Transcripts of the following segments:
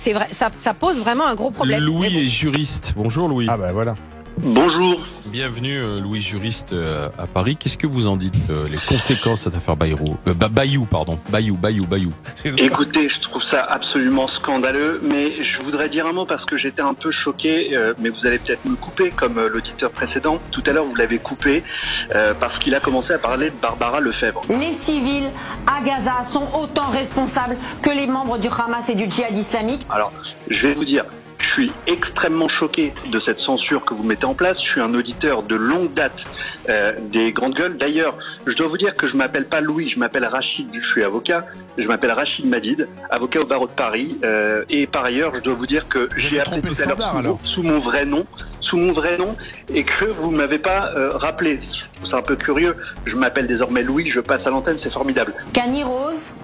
c'est vrai, ça pose vraiment un gros problème. Louis est juriste. Bonjour Louis. Ah bah voilà. Bonjour. Bienvenue Louis, juriste à Paris. Qu'est-ce que vous en dites les conséquences de cette affaire Bayrou Bayou. Écoutez, je trouve ça absolument scandaleux, mais je voudrais dire un mot parce que j'étais un peu choqué, mais vous allez peut-être me couper comme l'auditeur précédent. Tout à l'heure, vous l'avez coupé parce qu'il a commencé à parler de Barbara Lefebvre. Les civils à Gaza sont autant responsables que les membres du Hamas et du djihad islamique. Alors, je vais vous dire, je suis extrêmement choqué de cette censure que vous mettez en place. Je suis un auditeur de longue date des grandes gueules. D'ailleurs, je dois vous dire que je m'appelle pas Louis, je m'appelle Rachid, je suis avocat. Je m'appelle Rachid Madid, avocat au barreau de Paris. Et par ailleurs, je dois vous dire que j'ai appelé tout à l'heure sous mon vrai nom, et que vous ne m'avez pas rappelé. C'est un peu curieux. Je m'appelle désormais Louis, je passe à l'antenne, c'est formidable. Qu'Annie Rose,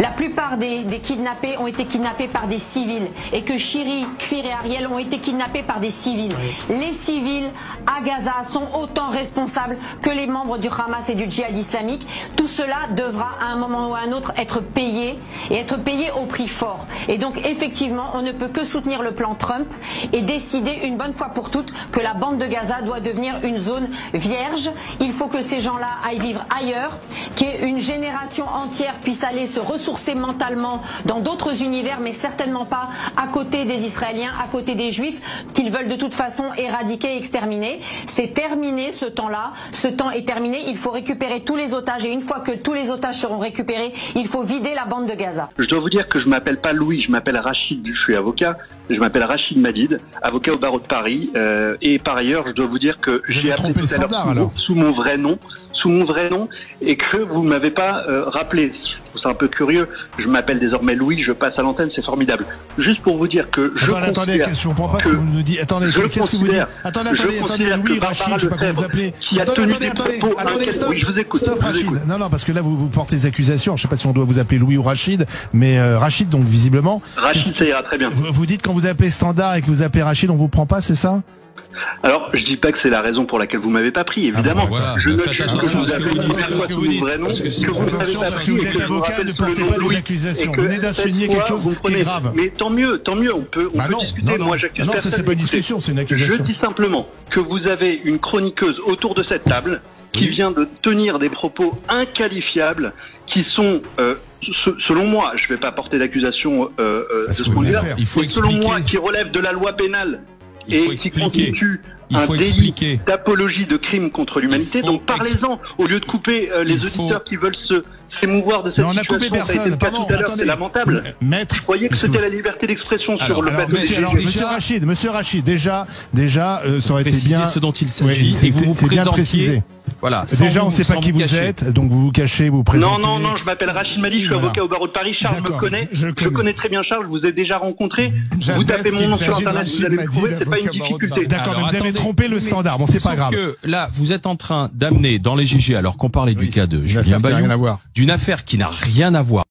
la plupart des kidnappés ont été kidnappés par des civils et que Chiri, Kfir et Ariel ont été kidnappés par des civils. Oui. Les civils à Gaza sont autant responsables que les membres du Hamas et du djihad islamique. Tout cela devra à un moment ou à un autre être payé et être payé au prix fort. Et donc effectivement, on ne peut que soutenir le plan Trump et décider une bonne fois pour toutes que la bande de Gaza doit devenir une zone vierge. Il faut que ces gens-là aillent vivre ailleurs, qu'une génération entière puisse aller se ressourcer mentalement dans d'autres univers, mais certainement pas à côté des Israéliens, à côté des Juifs qu'ils veulent de toute façon éradiquer, exterminer. C'est terminé ce temps-là. Ce temps est terminé. Il faut récupérer tous les otages et une fois que tous les otages seront récupérés, il faut vider la bande de Gaza. Je dois vous dire que je m'appelle pas Louis, je m'appelle Rachid, je suis avocat. Je m'appelle Rachid Madid, avocat au barreau de Paris. Et par ailleurs, je dois vous dire que j'ai appelé tout à l'heure sous mon vrai nom, et que vous ne m'avez pas rappelé. C'est un peu curieux. Je m'appelle désormais Louis, je passe à l'antenne, c'est formidable. Juste pour vous dire que attendez, je comprends pas ce que vous nous dites. Attendez, qu'est-ce que vous dites? Attendez, Louis, Rachid, je sais pas comment vous appelez. Attendez, stop. Oui, je vous écoute. Stop, Rachid. Non, parce que là, vous portez des accusations. Je sais pas si on doit vous appeler Louis ou Rachid, mais Rachid, donc, visiblement. Rachid, ça ira très bien. Vous dites quand vous appelez Standard et que vous appelez Rachid, on vous prend pas, c'est ça? Alors, je dis pas que c'est la raison pour laquelle vous m'avez pas pris, évidemment. Voilà. Je ne faites attention à ce que vous dites. Parce que vous êtes avocat, ne portez pas des accusations. Vous venez d'assigner quelque chose qui est grave. Mais tant mieux, on peut discuter. Moi, j'accuse personne. Non, ça c'est pas une discussion, c'est une accusation. Je dis simplement que vous avez une chroniqueuse autour de cette table qui vient de tenir des propos inqualifiables qui sont, selon moi, je vais pas porter d'accusation de ce point de vue-là, selon moi, qui relève de la loi pénale. Et qui constitue un délit d'apologie de crime contre l'humanité. Donc parlez-en, au lieu de couper les auditeurs qui veulent s'émouvoir de cette situation. On a coupé personne. Tout à l'heure, c'est lamentable. Maître, je croyais que c'était la liberté d'expression sur le fait. Monsieur Rachid, déjà, ça aurait été bien. Ce dont il s'agit, c'est que vous vous présentiez. Voilà. Déjà, on ne sait pas qui vous êtes, donc vous vous cachez, vous présentez. Non, je m'appelle Rachid Madid, je suis avocat au barreau de Paris. Charles me connaît. Je connais très bien Charles, je vous ai déjà rencontré. Vous tapez mon nom sur Internet, vous allez le trouver, c'est pas une difficulté. D'accord, mais vous avez trompé le Standard, bon, c'est pas grave. Sauf que là, vous êtes en train d'amener dans les GG, alors qu'on parlait du cas de Julien Bayou, d'une affaire qui n'a rien à voir.